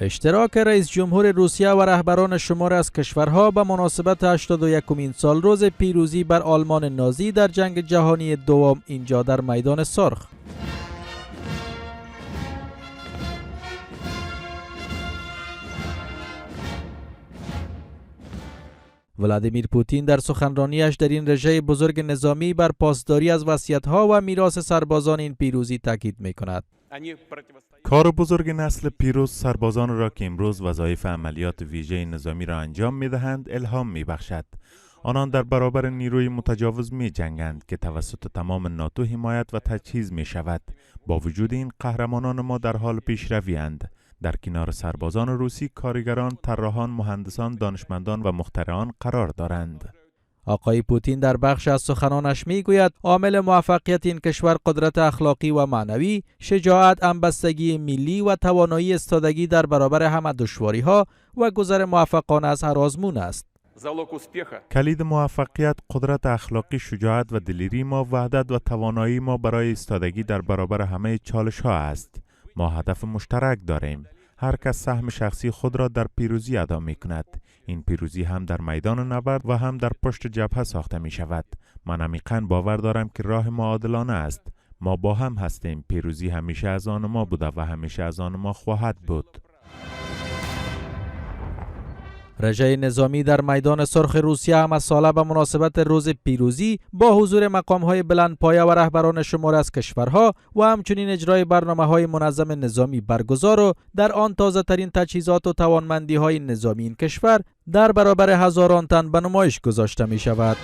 اشتراک رئیس جمهور روسیه و رهبران شمار از کشورها به مناسبت 81مین سالروز پیروزی بر آلمان نازی در جنگ جهانی دوم اینجا در میدان سرخ. ولادیمیر پوتین در سخنرانیش در این رژه بزرگ نظامی بر پاسداری از وصیت‌ها و میراث سربازان این پیروزی تاکید می‌کند. کار بزرگ نسل پیروز سربازان را که امروز وظایف عملیات ویژه نظامی را انجام می‌دهند الهام می‌بخشد. آنان در برابر نیروی متجاوز می‌جنگند که توسط تمام ناتو حمایت و تجهیز می‌شود. با وجود این قهرمانان ما در حال پیشروی‌اند. در کنار سربازان روسی کارگران، طراحان، مهندسان، دانشمندان و مخترعان قرار دارند. آقای پوتین در بخش از سخنانش میگوید عامل موفقیت این کشور قدرت اخلاقی و معنوی، شجاعت، همبستگی ملی و توانایی ایستادگی در برابر همه دشواری‌ها و گذر موفقانه از هر آزمون است. کلید موفقیت قدرت اخلاقی، شجاعت و دلیری ما، وحدت و توانایی ما برای ایستادگی در برابر همه چالش‌ها است. ما هدف مشترک داریم. هر کس سهم شخصی خود را در پیروزی ادا می کند. این پیروزی هم در میدان نبرد و هم در پشت جبهه ساخته می شود. من عمیقاً باور دارم که راه ما عادلانه است. ما با هم هستیم. پیروزی همیشه از آن ما بوده و همیشه از آن ما خواهد بود. رژه نظامی در میدان سرخ روسیه هم از ساله به مناسبت روز پیروزی با حضور مقام‌های بلندپایه و رهبران شمار از کشورها و همچنین اجرای برنامه‌های منظم نظامی برگزار و در آن تازه‌ترین تجهیزات و توانمندی‌های نظامی این کشور در برابر هزاران تن به نمایش گذاشته می‌شود.